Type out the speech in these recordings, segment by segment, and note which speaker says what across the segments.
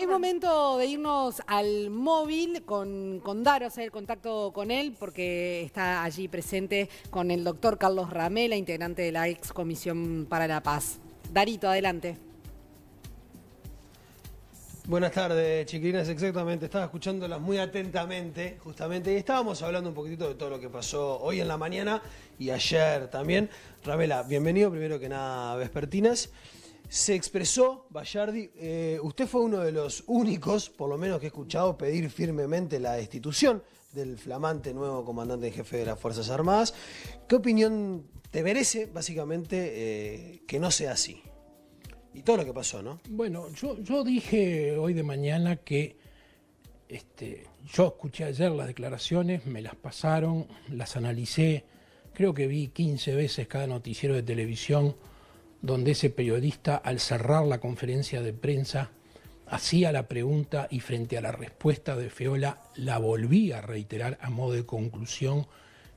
Speaker 1: Es momento de irnos al móvil con Daro, hacer el contacto con él, porque está allí presente con el doctor Carlos Ramela, integrante de la ex Comisión para la Paz. Darito, adelante.
Speaker 2: Buenas tardes, chiquilines, exactamente. Estaba escuchándolas muy atentamente, justamente, y estábamos hablando un poquitito de todo lo que pasó hoy en la mañana y ayer también. Ramela, bienvenido, primero que nada, a Vespertinas. Se expresó Bayardi, usted fue uno de los únicos, por lo menos que he escuchado, pedir firmemente la destitución del flamante nuevo comandante en jefe de las Fuerzas Armadas. ¿Qué opinión te merece, básicamente, que no sea así? Y todo lo que pasó, ¿no?
Speaker 3: Bueno, yo dije hoy de mañana que yo escuché ayer las declaraciones, me las pasaron, las analicé, creo que vi 15 veces cada noticiero de televisión donde ese periodista, al cerrar la conferencia de prensa, hacía la pregunta y frente a la respuesta de Feola la volvía a reiterar a modo de conclusión,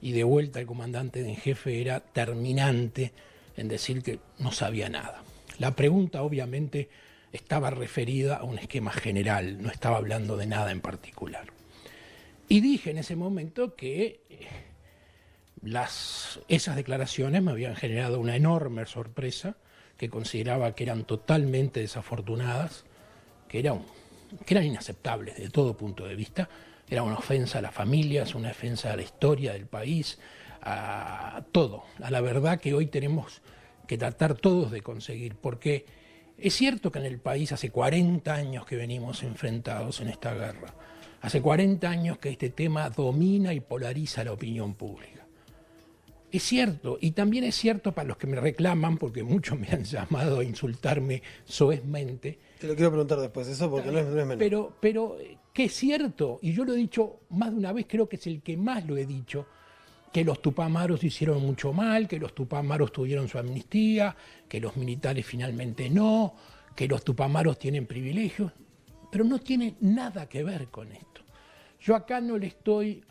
Speaker 3: y de vuelta el comandante en jefe era terminante en decir que no sabía nada. La pregunta obviamente estaba referida a un esquema general, no estaba hablando de nada en particular. Y dije en ese momento que esas declaraciones me habían generado una enorme sorpresa, que consideraba que eran totalmente desafortunadas, que eran inaceptables de todo punto de vista. Era una ofensa a las familias, una ofensa a la historia del país, a todo, a la verdad que hoy tenemos que tratar todos de conseguir, porque es cierto que en el país hace 40 años que venimos enfrentados en esta guerra, hace 40 años que este tema domina y polariza la opinión pública. Es cierto, y también es cierto para los que me reclaman, porque muchos me han llamado a insultarme soezmente.
Speaker 2: Te lo quiero preguntar después, eso porque no es menor.
Speaker 3: Pero que es cierto, y yo lo he dicho más de una vez, creo que es el que más lo he dicho, que los tupamaros hicieron mucho mal, que los tupamaros tuvieron su amnistía, que los militares finalmente no, que los tupamaros tienen privilegios, pero no tiene nada que ver con esto. Yo acá no estoy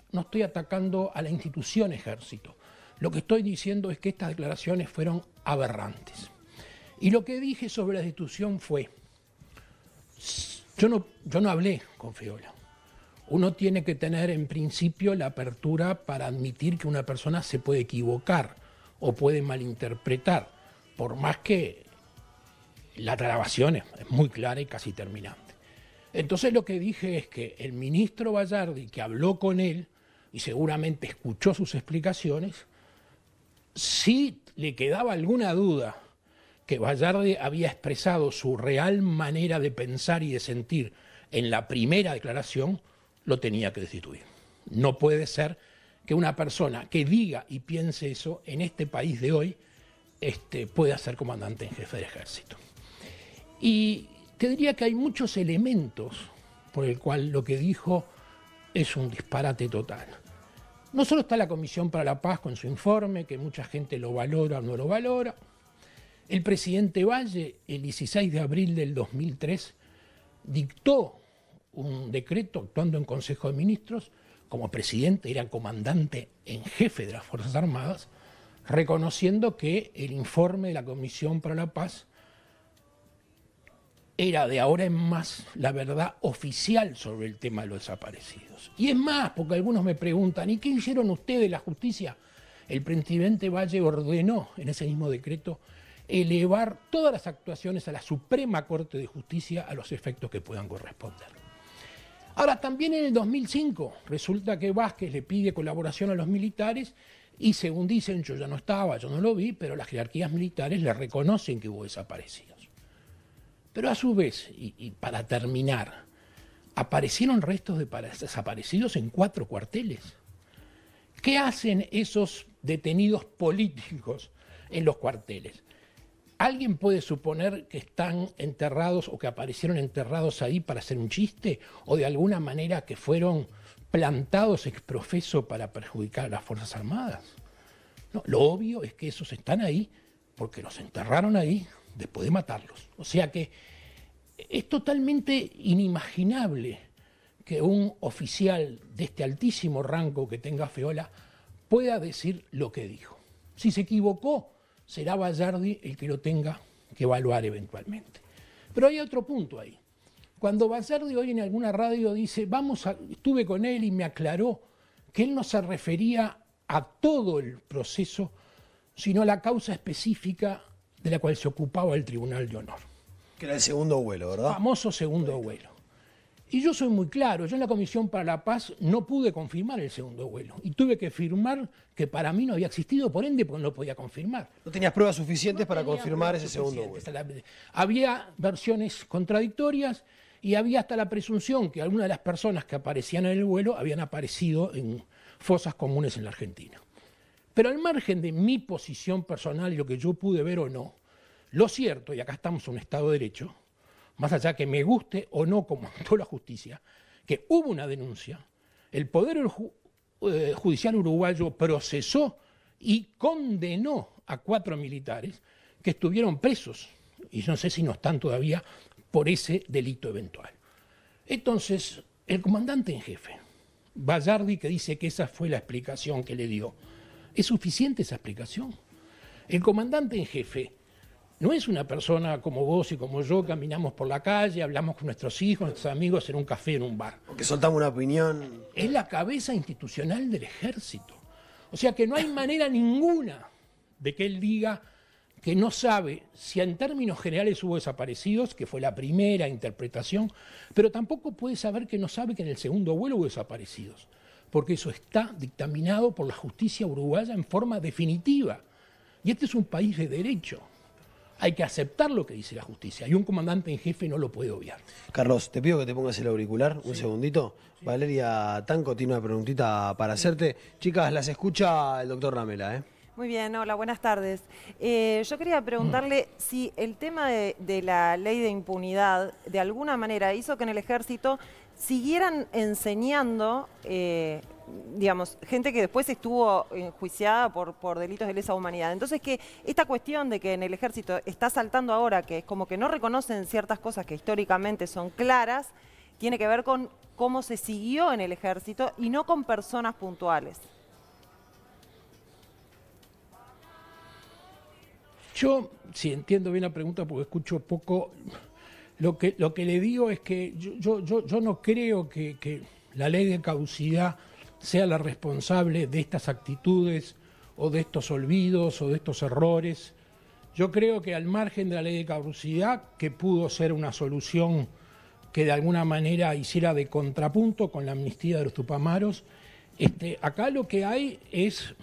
Speaker 3: atacando a la institución Ejército. Lo que estoy diciendo es que estas declaraciones fueron aberrantes. Y lo que dije sobre la destitución fue, yo no hablé con Feola. Uno tiene que tener en principio la apertura para admitir que una persona se puede equivocar o puede malinterpretar, por más que la grabación es muy clara y casi terminante. Entonces lo que dije es que el ministro Bayardi, que habló con él y seguramente escuchó sus explicaciones, si le quedaba alguna duda que Bayardi había expresado su real manera de pensar y de sentir en la primera declaración, lo tenía que destituir. No puede ser que una persona que diga y piense eso en este país de hoy pueda ser comandante en jefe del Ejército. Y te diría que hay muchos elementos por el cual lo que dijo es un disparate total. No solo está la Comisión para la Paz con su informe, que mucha gente lo valora o no lo valora. El presidente Valle, el 16 de abril del 2003, dictó un decreto actuando en Consejo de Ministros, como presidente era comandante en jefe de las Fuerzas Armadas, reconociendo que el informe de la Comisión para la Paz era de ahora en más la verdad oficial sobre el tema de los desaparecidos. Y es más, porque algunos me preguntan, ¿y qué hicieron ustedes, la justicia? El presidente Valle ordenó en ese mismo decreto elevar todas las actuaciones a la Suprema Corte de Justicia a los efectos que puedan corresponder. Ahora, también en el 2005 resulta que Vázquez le pide colaboración a los militares y, según dicen, yo ya no estaba, yo no lo vi, pero las jerarquías militares le reconocen que hubo desaparecidos. Pero a su vez, y para terminar, aparecieron restos de desaparecidos en 4 cuarteles. ¿Qué hacen esos detenidos políticos en los cuarteles? ¿Alguien puede suponer que están enterrados o que aparecieron enterrados ahí para hacer un chiste? ¿O de alguna manera que fueron plantados ex profeso para perjudicar a las Fuerzas Armadas? No, lo obvio es que esos están ahí porque los enterraron ahí después de matarlos. O sea que es totalmente inimaginable que un oficial de este altísimo rango que tenga Feola pueda decir lo que dijo. Si se equivocó, será Bayardi el que lo tenga que evaluar eventualmente. Pero hay otro punto ahí. Cuando Bayardi hoy en alguna radio dice, estuve con él y me aclaró que él no se refería a todo el proceso, sino a la causa específica de la cual se ocupaba el Tribunal de Honor.
Speaker 2: Que era el segundo vuelo, ¿verdad?
Speaker 3: Famoso segundo vuelo. Y yo soy muy claro, yo en la Comisión para la Paz no pude confirmar el segundo vuelo. Y tuve que firmar que para mí no había existido, por ende no lo podía confirmar.
Speaker 2: No tenías pruebas suficientes para confirmar ese segundo vuelo.
Speaker 3: Había versiones contradictorias y había hasta la presunción que algunas de las personas que aparecían en el vuelo habían aparecido en fosas comunes en la Argentina. Pero al margen de mi posición personal y lo que yo pude ver o no, lo cierto, y acá estamos en un Estado de Derecho, más allá que me guste o no como actuó la justicia, que hubo una denuncia, el Poder Judicial uruguayo procesó y condenó a 4 militares que estuvieron presos, y no sé si no están todavía, por ese delito eventual. Entonces, el comandante en jefe, Bayardi, que dice que esa fue la explicación que le dio, ¿es suficiente esa explicación? El comandante en jefe no es una persona como vos y como yo, caminamos por la calle, hablamos con nuestros hijos, nuestros amigos en un café, en un bar.
Speaker 2: Porque soltamos una opinión.
Speaker 3: Es la cabeza institucional del Ejército. O sea que no hay manera ninguna de que él diga que no sabe si en términos generales hubo desaparecidos, que fue la primera interpretación, pero tampoco puede saber que no sabe que en el segundo vuelo hubo desaparecidos, porque eso está dictaminado por la justicia uruguaya en forma definitiva. Y este es un país de derecho. Hay que aceptar lo que dice la justicia y un comandante en jefe no lo puede obviar.
Speaker 2: Carlos, te pido que te pongas el auricular un segundito. Sí. Valeria Tanco tiene una preguntita para hacerte. Chicas, las escucha el doctor Ramela, ¿eh?
Speaker 4: Muy bien, hola, buenas tardes. Yo quería preguntarle si el tema de la ley de impunidad de alguna manera hizo que en el Ejército siguieran enseñando, digamos, gente que después estuvo enjuiciada por delitos de lesa humanidad. Entonces, que esta cuestión de que en el Ejército está saltando ahora, que es como que no reconocen ciertas cosas que históricamente son claras, tiene que ver con cómo se siguió en el Ejército y no con personas puntuales.
Speaker 3: Yo, si entiendo bien la pregunta porque escucho poco, lo que le digo es que yo no creo que la ley de caducidad sea la responsable de estas actitudes o de estos olvidos o de estos errores. Yo creo que al margen de la ley de caducidad, que pudo ser una solución que de alguna manera hiciera de contrapunto con la amnistía de los tupamaros, acá lo que hay es,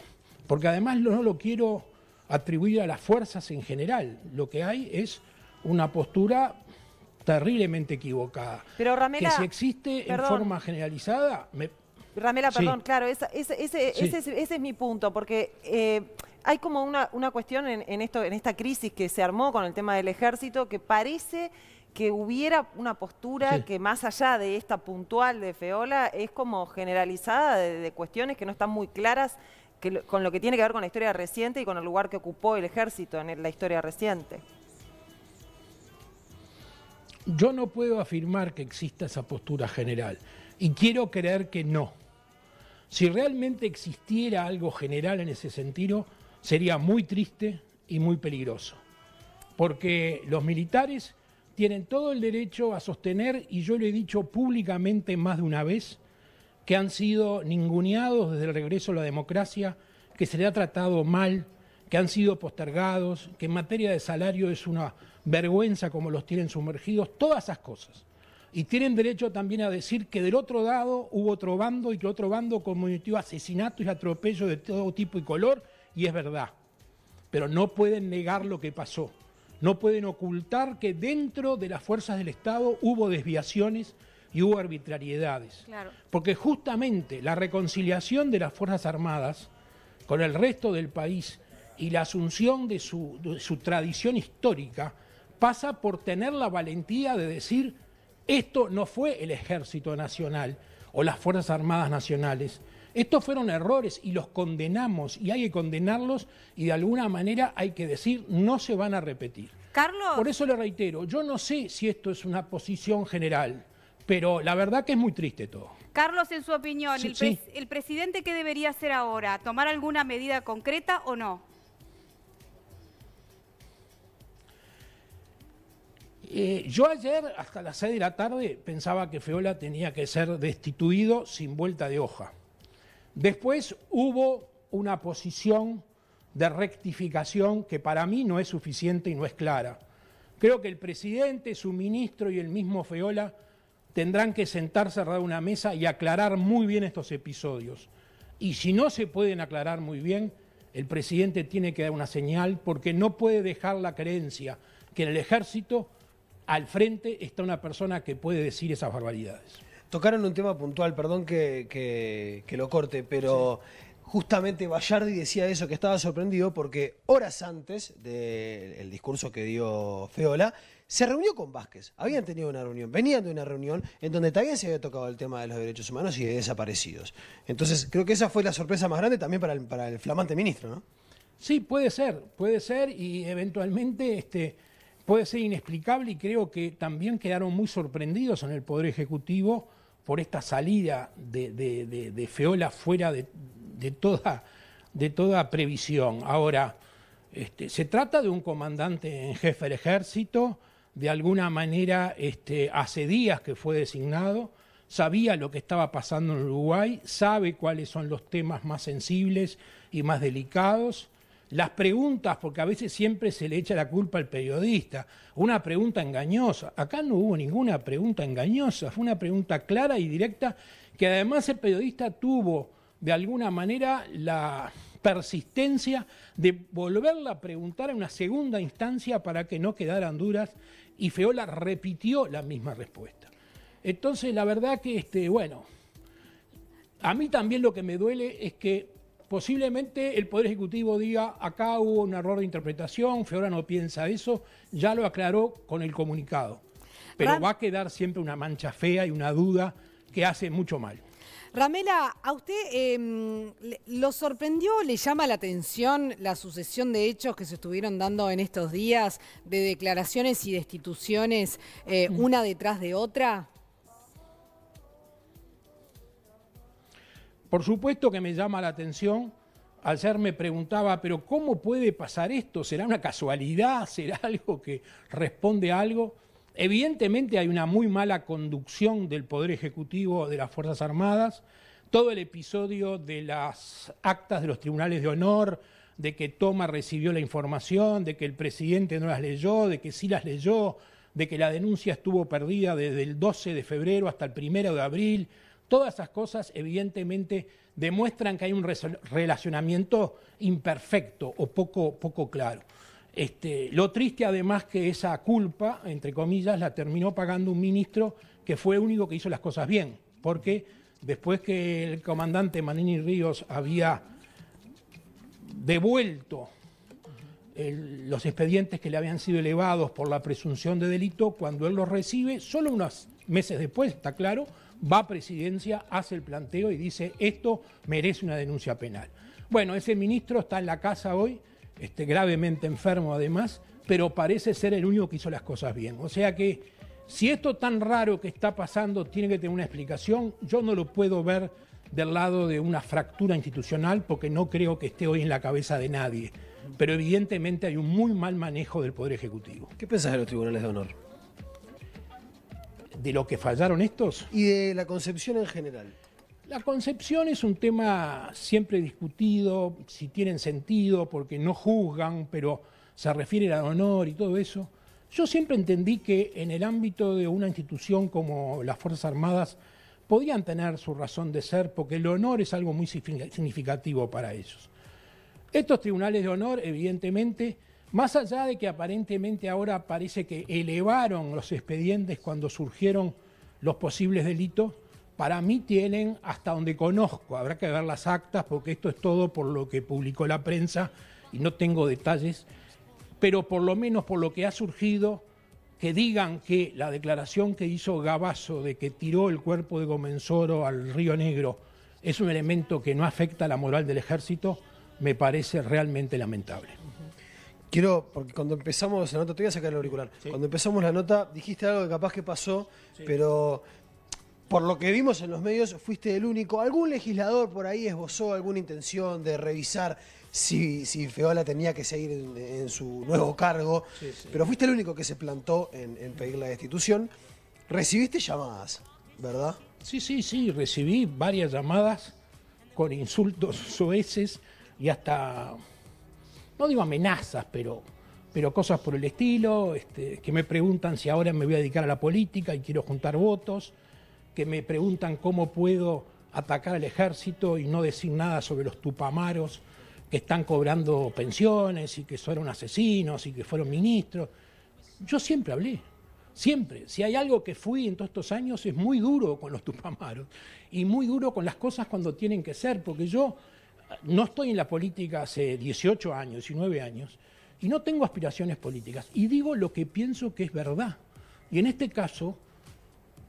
Speaker 3: porque además no lo quiero atribuir a las fuerzas en general, lo que hay es una postura terriblemente equivocada.
Speaker 4: Pero Ramela,
Speaker 3: que si existe en forma generalizada...
Speaker 4: Ramela, perdón, sí. Claro, ese es mi punto, porque hay como una cuestión en esta crisis que se armó con el tema del Ejército, que parece que hubiera una postura que más allá de esta puntual de Feola, es como generalizada de cuestiones que no están muy claras con lo que tiene que ver con la historia reciente y con el lugar que ocupó el Ejército en la historia reciente.
Speaker 3: Yo no puedo afirmar que exista esa postura general y quiero creer que no. Si realmente existiera algo general en ese sentido, sería muy triste y muy peligroso. Porque los militares tienen todo el derecho a sostener, y yo lo he dicho públicamente más de una vez, que han sido ninguneados desde el regreso a la democracia, que se les ha tratado mal, que han sido postergados, que en materia de salario es una vergüenza como los tienen sumergidos, todas esas cosas. Y tienen derecho también a decir que del otro lado hubo otro bando y que el otro bando cometió asesinatos y atropellos de todo tipo y color, y es verdad. Pero no pueden negar lo que pasó. No pueden ocultar que dentro de las fuerzas del Estado hubo desviaciones y hubo arbitrariedades. Claro. Porque justamente la reconciliación de las Fuerzas Armadas con el resto del país y la asunción de su tradición histórica pasa por tener la valentía de decir: esto no fue el Ejército Nacional o las Fuerzas Armadas Nacionales, estos fueron errores y los condenamos y hay que condenarlos y de alguna manera hay que decir no se van a repetir.
Speaker 5: Carlos.
Speaker 3: Por eso le reitero, yo no sé si esto es una posición general, pero la verdad que es muy triste todo.
Speaker 5: Carlos, en su opinión, ¿el presidente qué debería hacer ahora? ¿Tomar alguna medida concreta o no?
Speaker 3: Yo ayer, hasta las 6 de la tarde, pensaba que Feola tenía que ser destituido sin vuelta de hoja. Después hubo una posición de rectificación que para mí no es suficiente y no es clara. Creo que el presidente, su ministro y el mismo Feola tendrán que sentarse alrededor de una mesa y aclarar muy bien estos episodios. Y si no se pueden aclarar muy bien, el presidente tiene que dar una señal, porque no puede dejar la creencia que en el ejército al frente está una persona que puede decir esas barbaridades.
Speaker 2: Tocaron un tema puntual, perdón que lo corte, pero justamente Bayardi decía eso, que estaba sorprendido porque horas antes del discurso que dio Feola, se reunió con Vázquez. Habían tenido una reunión, venían de una reunión en donde también se había tocado el tema de los derechos humanos y de desaparecidos. Entonces, creo que esa fue la sorpresa más grande también para el flamante ministro, ¿no?
Speaker 3: Sí, puede ser y eventualmente puede ser inexplicable, y creo que también quedaron muy sorprendidos en el Poder Ejecutivo por esta salida de Feola fuera de toda previsión. Ahora, se trata de un comandante en jefe del ejército, de alguna manera hace días que fue designado, sabía lo que estaba pasando en Uruguay, sabe cuáles son los temas más sensibles y más delicados. Las preguntas, porque a veces siempre se le echa la culpa al periodista, una pregunta engañosa. Acá no hubo ninguna pregunta engañosa, fue una pregunta clara y directa, que además el periodista tuvo de alguna manera la persistencia de volverla a preguntar en una segunda instancia para que no quedaran dudas, y Feola repitió la misma respuesta. Entonces, la verdad que, bueno, a mí también lo que me duele es que posiblemente el Poder Ejecutivo diga, acá hubo un error de interpretación, Feola no piensa eso, ya lo aclaró con el comunicado. Pero va a quedar siempre una mancha fea y una duda que hace mucho mal.
Speaker 1: Ramela, ¿a usted lo sorprendió, le llama la atención la sucesión de hechos que se estuvieron dando en estos días, de declaraciones y destituciones una detrás de otra?
Speaker 3: Por supuesto que me llama la atención. Ayer me preguntaba, pero ¿cómo puede pasar esto? ¿Será una casualidad? ¿Será algo que responde a algo? Evidentemente hay una muy mala conducción del Poder Ejecutivo de las Fuerzas Armadas. Todo el episodio de las actas de los tribunales de honor, de que Toma recibió la información, de que el presidente no las leyó, de que sí las leyó, de que la denuncia estuvo perdida desde el 12 de febrero hasta el 1 de abril. Todas esas cosas evidentemente demuestran que hay un relacionamiento imperfecto o poco claro. Lo triste además que esa culpa, entre comillas, la terminó pagando un ministro que fue el único que hizo las cosas bien, porque después que el comandante Manini Ríos había devuelto los expedientes que le habían sido elevados por la presunción de delito, cuando él los recibe, solo unos meses después, está claro, va a Presidencia, hace el planteo y dice, esto merece una denuncia penal. Bueno, ese ministro está en la casa hoy, gravemente enfermo además, pero parece ser el único que hizo las cosas bien. O sea que, si esto tan raro que está pasando tiene que tener una explicación, yo no lo puedo ver del lado de una fractura institucional, porque no creo que esté hoy en la cabeza de nadie. Pero evidentemente hay un muy mal manejo del Poder Ejecutivo.
Speaker 2: ¿Qué pensás de los tribunales de honor?
Speaker 3: ¿De lo que fallaron estos?
Speaker 2: Y de la concepción en general.
Speaker 3: La concepción es un tema siempre discutido, si tienen sentido, porque no juzgan, pero se refiere al honor y todo eso. Yo siempre entendí que en el ámbito de una institución como las Fuerzas Armadas podían tener su razón de ser, porque el honor es algo muy significativo para ellos. Estos tribunales de honor, evidentemente, más allá de que aparentemente ahora parece que elevaron los expedientes cuando surgieron los posibles delitos, para mí tienen, hasta donde conozco, habrá que ver las actas, porque esto es todo por lo que publicó la prensa y no tengo detalles, pero por lo menos por lo que ha surgido, que digan que la declaración que hizo Gavazo de que tiró el cuerpo de Gomenzoro al Río Negro es un elemento que no afecta a la moral del ejército, me parece realmente lamentable.
Speaker 2: Quiero, porque cuando empezamos la nota, te voy a sacar el auricular, sí. Cuando empezamos la nota dijiste algo que capaz que pasó, sí. Pero por lo que vimos en los medios fuiste el único. ¿Algún legislador por ahí esbozó alguna intención de revisar si Feola tenía que seguir en su nuevo cargo, pero fuiste el único que se plantó en pedir la destitución. Recibiste llamadas, ¿verdad?
Speaker 3: Sí, recibí varias llamadas con insultos soeces y hasta, no digo amenazas, pero cosas por el estilo, que me preguntan si ahora me voy a dedicar a la política y quiero juntar votos, que me preguntan cómo puedo atacar al ejército y no decir nada sobre los tupamaros que están cobrando pensiones y que fueron asesinos y que fueron ministros. Yo siempre hablé, siempre. Si hay algo que fui en todos estos años es muy duro con los tupamaros y muy duro con las cosas cuando tienen que ser, porque yo no estoy en la política hace 18 años, 19 años, y no tengo aspiraciones políticas. Y digo lo que pienso que es verdad. Y en este caso,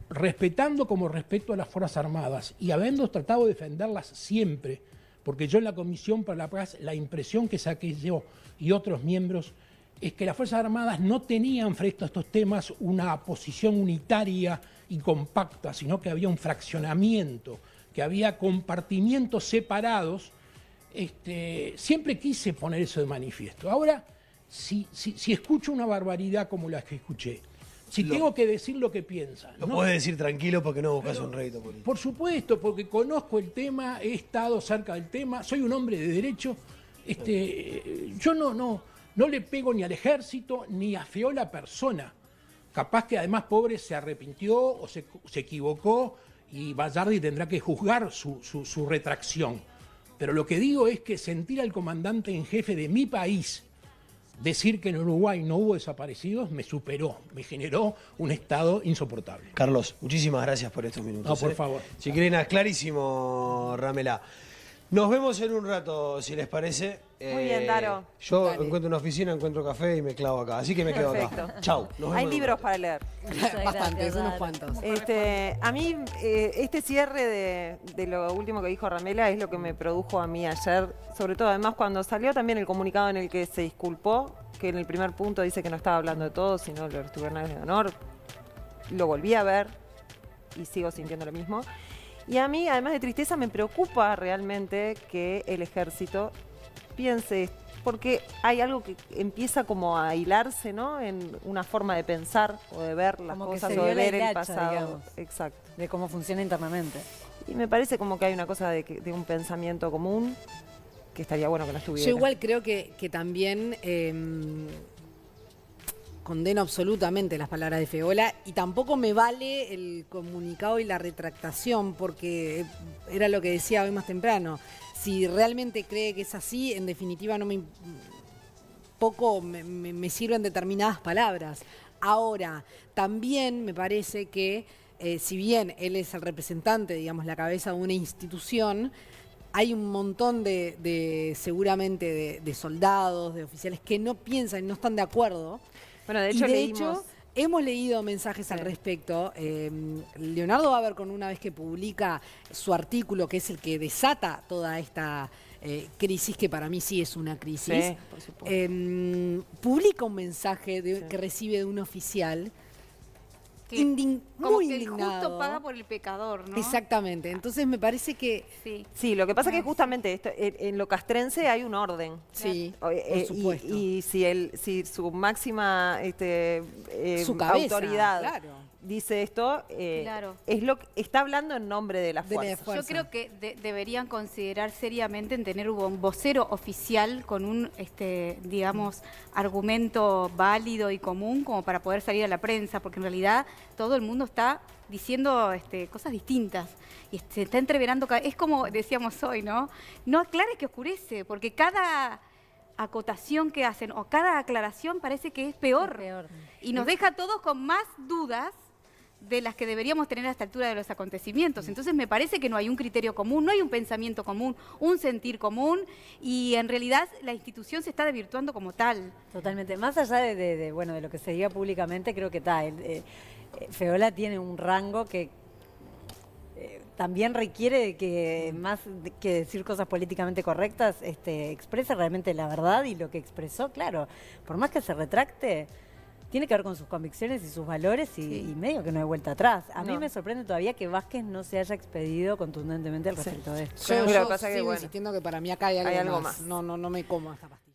Speaker 3: respetando como respeto a las Fuerzas Armadas y habiendo tratado de defenderlas siempre, porque yo en la Comisión para la Paz, la impresión que saqué yo y otros miembros es que las Fuerzas Armadas no tenían frente a estos temas una posición unitaria y compacta, sino que había un fraccionamiento, que había compartimientos separados. Siempre quise poner eso de manifiesto. Ahora, si escucho una barbaridad como la que escuché, si tengo que decir lo que piensan.
Speaker 2: Lo podés decir tranquilo porque no buscas un rédito político.
Speaker 3: Por supuesto, porque conozco el tema, he estado cerca del tema, soy un hombre de derecho. Yo no le pego ni al ejército ni a Feola persona. Capaz que además pobre se arrepintió o se equivocó y Bayardi tendrá que juzgar su retracción. Pero lo que digo es que sentir al comandante en jefe de mi país decir que en Uruguay no hubo desaparecidos me superó, me generó un estado insoportable.
Speaker 2: Carlos, muchísimas gracias por estos minutos.
Speaker 3: No, por favor.
Speaker 2: Chiquilinas, clarísimo, Ramela. Nos vemos en un rato, si les parece.
Speaker 4: Muy bien, Daro.
Speaker 2: Yo
Speaker 1: Dale.
Speaker 2: encuentro una oficina, encuentro café y me clavo acá. Así que me quedo
Speaker 4: Perfecto.
Speaker 2: acá. Chau. Nos vemos
Speaker 4: Hay
Speaker 2: en un
Speaker 4: libros
Speaker 2: rato.
Speaker 4: para leer.
Speaker 1: Bastantes, unos cuantos.
Speaker 4: A mí, este cierre de lo último que dijo Ramela es lo que me produjo a mí ayer, sobre todo además cuando salió también el comunicado en el que se disculpó, que en el primer punto dice que no estaba hablando de todo, sino de los tribunales de honor. Lo volví a ver y sigo sintiendo lo mismo. Y a mí, además de tristeza, me preocupa realmente que el ejército piense, porque hay algo que empieza como a hilarse, ¿no? En una forma de pensar o de ver las
Speaker 6: Como que
Speaker 4: cosas
Speaker 6: se
Speaker 4: o de
Speaker 6: vio la
Speaker 4: ver el
Speaker 6: hilacha,
Speaker 4: pasado.
Speaker 6: digamos.
Speaker 4: Exacto.
Speaker 6: De cómo funciona internamente.
Speaker 4: Y me parece como que hay una cosa de un pensamiento común que estaría bueno que no estuviera.
Speaker 1: Yo igual creo que también condeno absolutamente las palabras de Feola y tampoco me vale el comunicado y la retractación, porque era lo que decía hoy más temprano. Si realmente cree que es así, en definitiva poco me sirven determinadas palabras. Ahora, también me parece que si bien él es el representante, digamos, la cabeza de una institución, hay un montón seguramente de soldados, de oficiales que no piensan, no están de acuerdo.
Speaker 4: Bueno, de
Speaker 1: Y
Speaker 4: hecho,
Speaker 1: hemos leído mensajes al respecto. Leonardo Baber, con una vez que publica su artículo, que es el que desata toda esta crisis, que para mí sí es una crisis,
Speaker 4: Sí, por supuesto.
Speaker 1: publica un mensaje que recibe de un oficial
Speaker 5: Como
Speaker 1: muy
Speaker 5: que el
Speaker 1: indignado.
Speaker 5: justo paga por el pecador, ¿no?
Speaker 1: Exactamente. Entonces me parece que
Speaker 5: Sí.
Speaker 4: Sí, lo que pasa es que justamente en lo castrense hay un orden.
Speaker 1: sí,
Speaker 4: por
Speaker 1: supuesto.
Speaker 4: Y si su máxima
Speaker 1: su cabeza,
Speaker 4: autoridad
Speaker 1: claro.
Speaker 4: dice esto,
Speaker 5: Claro.
Speaker 4: es lo que está hablando en nombre de la
Speaker 1: De la
Speaker 4: fuerza.
Speaker 1: fuerza.
Speaker 5: Yo creo que deberían considerar seriamente en tener un vocero oficial con un, digamos, argumento válido y común como para poder salir a la prensa, porque en realidad todo el mundo está diciendo cosas distintas y se está entreverando. Es como decíamos hoy, ¿no? No aclares que oscurece, porque cada acotación que hacen o cada aclaración parece que es peor.
Speaker 6: Es peor.
Speaker 5: Y nos deja a todos con más dudas de las que deberíamos tener a esta altura de los acontecimientos. Entonces me parece que no hay un criterio común, no hay un pensamiento común, un sentir común, y en realidad la institución se está desvirtuando como tal.
Speaker 6: Totalmente. Más allá de lo que se diga públicamente, creo que está. Feola tiene un rango que también requiere de que, más que decir cosas políticamente correctas, exprese realmente la verdad, y lo que expresó, claro, por más que se retracte, tiene que ver con sus convicciones y sus valores y medio que no hay vuelta atrás. A mí
Speaker 4: No.
Speaker 6: me sorprende todavía que Vázquez no se haya expedido contundentemente al respecto de esto.
Speaker 4: Pero lo que
Speaker 1: Yo
Speaker 4: pasa que,
Speaker 1: sigo
Speaker 4: bueno,
Speaker 1: insistiendo que para mí acá hay algo,
Speaker 4: hay algo
Speaker 1: más.
Speaker 4: más.
Speaker 1: No me como esta pastilla.